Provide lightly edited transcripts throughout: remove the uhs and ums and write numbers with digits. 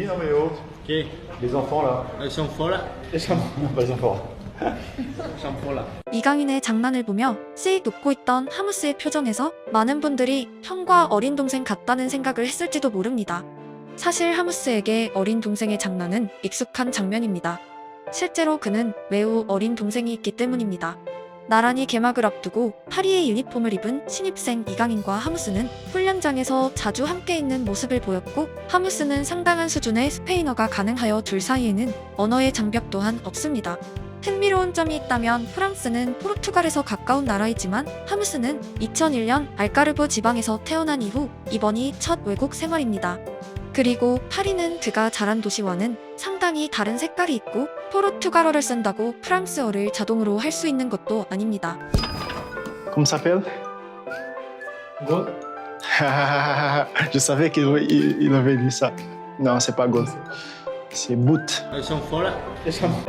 non mais oh, Ok. les enfants là. Ils sont forts là. Les enfants, pas les enfants. Ils sont forts là. 이강인의 장난을 보며 씩 웃고 있던 하무스의 표정에서 많은 분들이 형과 어린 동생 같다는 생각을 했을지도 모릅니다. 사실 하무스에게 어린 동생의 장난은 익숙한 장면입니다. 실제로 그는 매우 어린 동생이 있기 때문입니다. 나란히 개막을 앞두고 파리의 유니폼을 입은 신입생 이강인과 하무스는 훈련장에서 자주 함께 있는 모습을 보였고, 하무스는 상당한 수준의 스페인어가 가능하여 둘 사이에는 언어의 장벽 또한 없습니다. 흥미로운 점이 있다면 프랑스는 포르투갈에서 가까운 나라이지만 하무스는 2001년 알가르브 지방에서 태어난 이후 이번이 첫 외국 생활입니다. 그리고 파리는 그가 자란 도시와는 상당히 다른 색깔이 있고, 포르투갈어를 쓴다고 프랑스어를 자동으로 할 수 있는 것도 아닙니다. Comment ça s'appelle? Go. Je savais qu'il avait dit ça. Non, c'est pas golf. C'est boot. Ils sont forts là. Les enfants.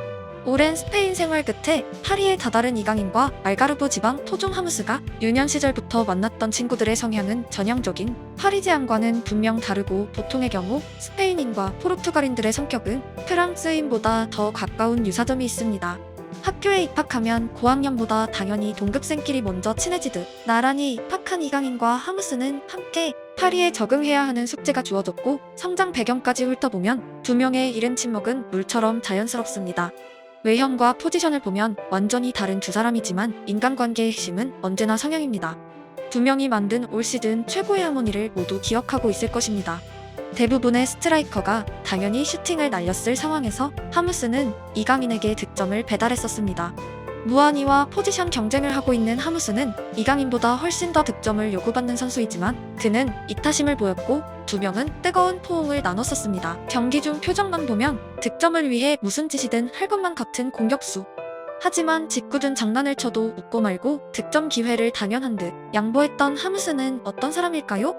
오랜 스페인 생활 끝에 파리에 다다른 이강인과 알가르브 지방 토종 하무스가 유년 시절부터 만났던 친구들의 성향은 전형적인 파리지안과는 분명 다르고, 보통의 경우 스페인인과 포르투갈인들의 성격은 프랑스인보다 더 가까운 유사점이 있습니다. 학교에 입학하면 고학년보다 당연히 동급생끼리 먼저 친해지듯 나란히 입학한 이강인과 하무스는 함께 파리에 적응해야 하는 숙제가 주어졌고, 성장 배경까지 훑어보면 두 명의 이른 친목은 물처럼 자연스럽습니다. 외형과 포지션을 보면 완전히 다른 두 사람이지만 인간관계의 핵심은 언제나 성향입니다. 두 명이 만든 올 시즌 최고의 하모니를 모두 기억하고 있을 것입니다. 대부분의 스트라이커가 당연히 슈팅을 날렸을 상황에서 하무스는 이강인에게 득점을 배달했었습니다. 무한히와 포지션 경쟁을 하고 있는 하무스는 이강인보다 훨씬 더 득점을 요구받는 선수이지만 그는 이타심을 보였고, 두 명은 뜨거운 포옹을 나눴었습니다. 경기 중 표정만 보면 득점을 위해 무슨 짓이든 할 것만 같은 공격수. 하지만 짓궂은 장난을 쳐도 웃고 말고 득점 기회를 당연한 듯 양보했던 하무스는 어떤 사람일까요?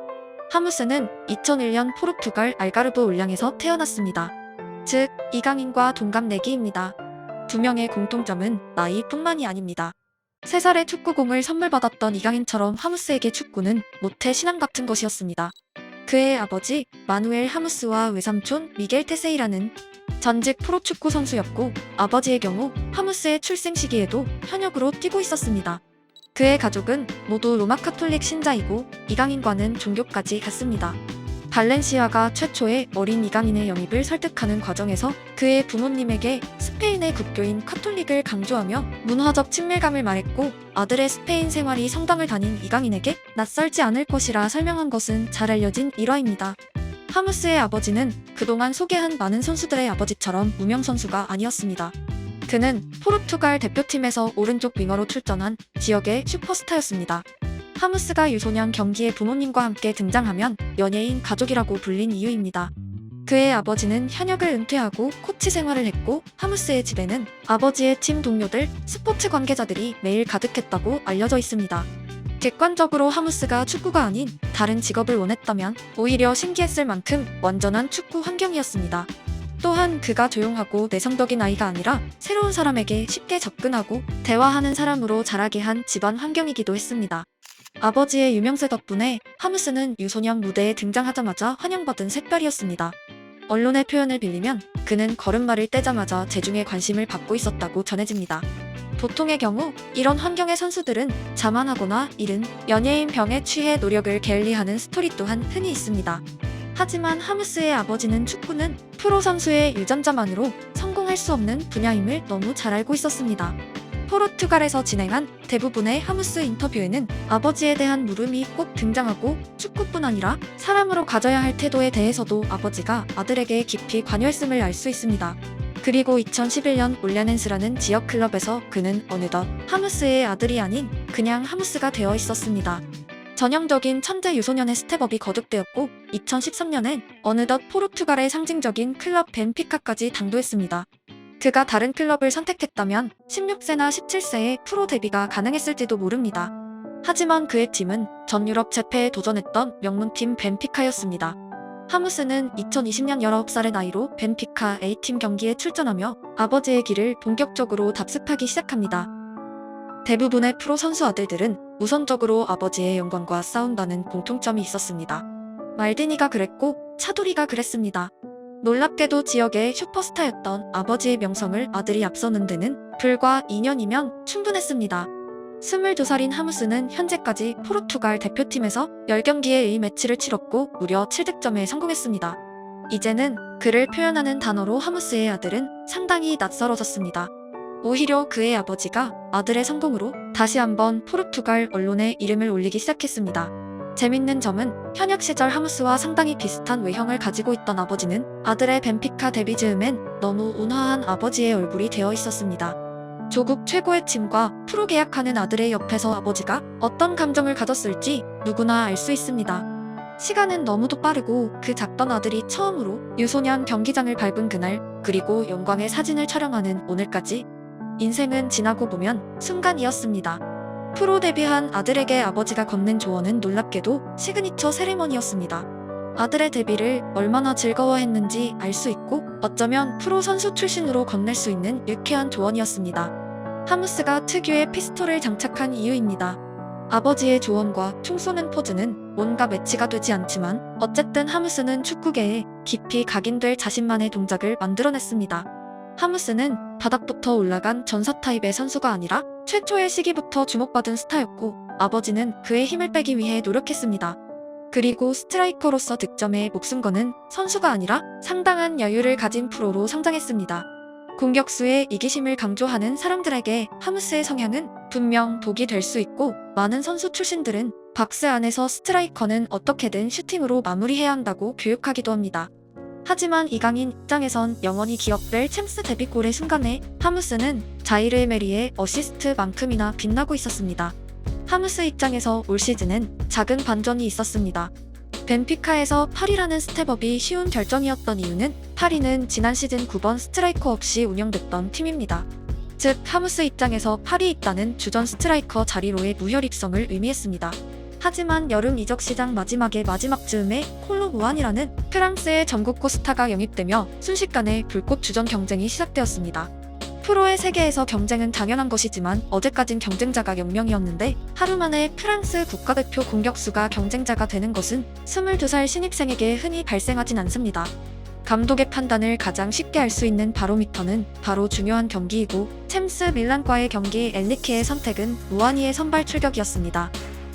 하무스는 2001년 포르투갈 알가르브 울량에서 태어났습니다. 즉, 이강인과 동갑내기입니다. 두 명의 공통점은 나이뿐만이 아닙니다. 3살에 축구공을 선물 받았던 이강인처럼 하무스에게 축구는 모태 신앙 같은 것이었습니다. 그의 아버지 마누엘 하무스와 외삼촌 미겔 테세이라는 전직 프로축구 선수였고, 아버지의 경우 하무스의 출생 시기에도 현역으로 뛰고 있었습니다. 그의 가족은 모두 로마 카톨릭 신자이고 이강인과는 종교까지 같습니다. 발렌시아가 최초의 어린 이강인의 영입을 설득하는 과정에서 그의 부모님에게 스페인의 국교인 카톨릭을 강조하며 문화적 친밀감을 말했고, 아들의 스페인 생활이 성당을 다닌 이강인에게 낯설지 않을 것이라 설명한 것은 잘 알려진 일화입니다. 하무스의 아버지는 그동안 소개한 많은 선수들의 아버지처럼 무명 선수가 아니었습니다. 그는 포르투갈 대표팀에서 오른쪽 윙어로 출전한 지역의 슈퍼스타였습니다. 하무스가 유소년 경기에 부모님과 함께 등장하면 연예인 가족이라고 불린 이유입니다. 그의 아버지는 현역을 은퇴하고 코치 생활을 했고, 하무스의 집에는 아버지의 팀 동료들, 스포츠 관계자들이 매일 가득했다고 알려져 있습니다. 객관적으로 하무스가 축구가 아닌 다른 직업을 원했다면 오히려 신기했을 만큼 완전한 축구 환경이었습니다. 또한 그가 조용하고 내성적인 아이가 아니라 새로운 사람에게 쉽게 접근하고 대화하는 사람으로 자라게 한 집안 환경이기도 했습니다. 아버지의 유명세 덕분에 하무스는 유소년 무대에 등장하자마자 환영받은 샛별이었습니다. 언론의 표현을 빌리면 그는 걸음마를 떼자마자 대중의 관심을 받고 있었다고 전해집니다. 보통의 경우 이런 환경의 선수들은 자만하거나 이른 연예인 병에 취해 노력을 게을리하는 스토리 또한 흔히 있습니다. 하지만 하무스의 아버지는 축구는 프로 선수의 유전자만으로 성공할 수 없는 분야임을 너무 잘 알고 있었습니다. 포르투갈에서 진행한 대부분의 하무스 인터뷰에는 아버지에 대한 물음이 꼭 등장하고, 축구뿐 아니라 사람으로 가져야 할 태도에 대해서도 아버지가 아들에게 깊이 관여했음을 알 수 있습니다. 그리고 2011년 올랴넨스라는 지역 클럽에서 그는 어느덧 하무스의 아들이 아닌 그냥 하무스가 되어 있었습니다. 전형적인 천재 유소년의 스텝업이 거듭되었고, 2013년엔 어느덧 포르투갈의 상징적인 클럽 벤피카까지 당도했습니다. 그가 다른 클럽을 선택했다면 16세나 17세에 프로 데뷔가 가능했을지도 모릅니다. 하지만 그의 팀은 전 유럽 재패에 도전했던 명문팀 벤피카였습니다. 하무스는 2020년 19살의 나이로 벤피카 A팀 경기에 출전하며 아버지의 길을 본격적으로 답습하기 시작합니다. 대부분의 프로 선수 아들들은 우선적으로 아버지의 영광과 싸운다는 공통점이 있었습니다. 말디니가 그랬고 차두리가 그랬습니다. 놀랍게도 지역의 슈퍼스타였던 아버지의 명성을 아들이 앞서는 데는 불과 2년이면 충분했습니다. 22살인 하무스는 현재까지 포르투갈 대표팀에서 10경기에 A매치를 치렀고 무려 7득점에 성공했습니다. 이제는 그를 표현하는 단어로 하무스의 아들은 상당히 낯설어졌습니다. 오히려 그의 아버지가 아들의 성공으로 다시 한번 포르투갈 언론에 이름을 올리기 시작했습니다. 재밌는 점은 현역 시절 하무스와 상당히 비슷한 외형을 가지고 있던 아버지는 아들의 벤피카 데뷔 즈음엔 너무 온화한 아버지의 얼굴이 되어 있었습니다. 조국 최고의 팀과 프로 계약하는 아들의 옆에서 아버지가 어떤 감정을 가졌을지 누구나 알 수 있습니다. 시간은 너무도 빠르고 그 작던 아들이 처음으로 유소년 경기장을 밟은 그날, 그리고 영광의 사진을 촬영하는 오늘까지 인생은 지나고 보면 순간이었습니다. 프로 데뷔한 아들에게 아버지가 건넨 조언은 놀랍게도 시그니처 세리머니였습니다. 아들의 데뷔를 얼마나 즐거워했는지 알 수 있고 어쩌면 프로 선수 출신으로 건넬 수 있는 유쾌한 조언이었습니다. 하무스가 특유의 피스톨을 장착한 이유입니다. 아버지의 조언과 총 쏘는 포즈는 뭔가 매치가 되지 않지만 어쨌든 하무스는 축구계에 깊이 각인될 자신만의 동작을 만들어냈습니다. 하무스는 바닥부터 올라간 전사 타입의 선수가 아니라 최초의 시기부터 주목받은 스타였고 아버지는 그의 힘을 빼기 위해 노력했습니다. 그리고 스트라이커로서 득점에 목숨 거는 선수가 아니라 상당한 여유를 가진 프로로 성장했습니다. 공격수의 이기심을 강조하는 사람들에게 하무스의 성향은 분명 독이 될 수 있고 많은 선수 출신들은 박스 안에서 스트라이커는 어떻게든 슈팅으로 마무리해야 한다고 교육하기도 합니다. 하지만 이강인 입장에선 영원히 기억될 챔스 데뷔골의 순간에 하무스는 자이르 에메리의 어시스트만큼이나 빛나고 있었습니다. 하무스 입장에서 올 시즌은 작은 반전이 있었습니다. 벤피카에서 파리라는 스텝업이 쉬운 결정이었던 이유는 파리는 지난 시즌 9번 스트라이커 없이 운영됐던 팀입니다. 즉 하무스 입장에서 파리에 있다는 주전 스트라이커 자리로의 무혈 입성을 의미했습니다. 하지만 여름 이적 시장 마지막의 마지막 즈음에 콜로 무안이라는 프랑스의 전국고 스타가 영입되며 순식간에 불꽃 주전 경쟁이 시작되었습니다. 프로의 세계에서 경쟁은 당연한 것이지만 어제까진 경쟁자가 0명이었는데 하루 만에 프랑스 국가대표 공격수가 경쟁자가 되는 것은 22살 신입생에게 흔히 발생하진 않습니다. 감독의 판단을 가장 쉽게 알 수 있는 바로미터는 바로 중요한 경기이고 챔스 밀란과의 경기 엔리케의 선택은 무안이의 선발 출격이었습니다.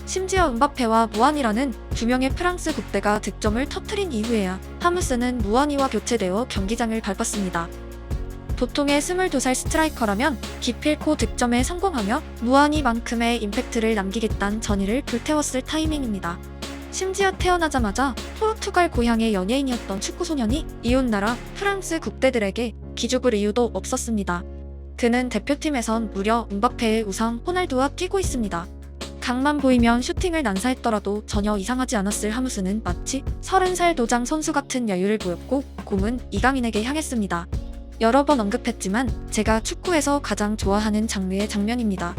심지어 음바페와 무안이라는 두 명의 프랑스 국대가 득점을 터뜨린 이후에야 하무스는 무안이와 교체되어 경기장을 밟았습니다. 보통의 22살 스트라이커라면 기필코 득점에 성공하며 무안이만큼의 임팩트를 남기겠다는 전의를 불태웠을 타이밍입니다. 심지어 태어나자마자 포르투갈 고향의 연예인이었던 축구소년이 이웃나라 프랑스 국대들에게 기죽을 이유도 없었습니다. 그는 대표팀에선 무려 음바페의 우상 호날두와 뛰고 있습니다. 각만 보이면 슈팅을 난사했더라도 전혀 이상하지 않았을 하무스는 마치 30살 노장 선수 같은 여유를 보였고 공은 이강인에게 향했습니다. 여러 번 언급했지만 제가 축구에서 가장 좋아하는 장르의 장면입니다.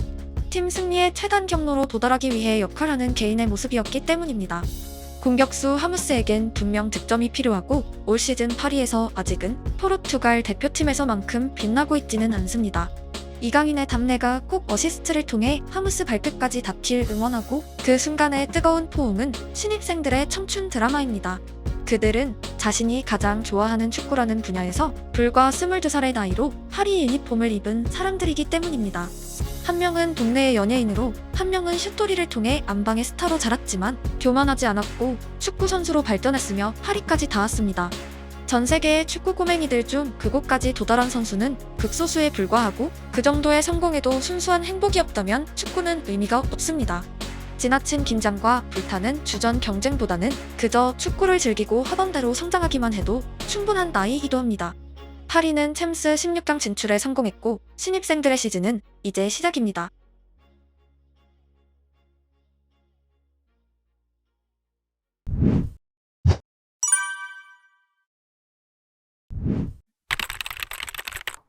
팀 승리의 최단 경로로 도달하기 위해 역할하는 개인의 모습이었기 때문입니다. 공격수 하무스에겐 분명 득점이 필요하고 올 시즌 파리에서 아직은 포르투갈 대표팀에서만큼 빛나고 있지는 않습니다. 이강인의 답례가 꼭 어시스트를 통해 하무스 발끝까지 닿길 응원하고 그 순간의 뜨거운 포옹은 신입생들의 청춘 드라마입니다. 그들은 자신이 가장 좋아하는 축구라는 분야에서 불과 22살의 나이로 파리 유니폼을 입은 사람들이기 때문입니다. 한 명은 동네의 연예인으로, 한 명은 슛돌이를 통해 안방의 스타로 자랐지만 교만하지 않았고 축구 선수로 발전했으며 파리까지 닿았습니다. 전 세계의 축구 꼬맹이들 중 그곳까지 도달한 선수는 극소수에 불과하고 그 정도의 성공에도 순수한 행복이 없다면 축구는 의미가 없습니다. 지나친 긴장과 불타는 주전 경쟁보다는 그저 축구를 즐기고 하던 대로 성장하기만 해도 충분한 나이이기도 합니다. 파리는 챔스 16강 진출에 성공했고 신입생들의 시즌은 이제 시작입니다.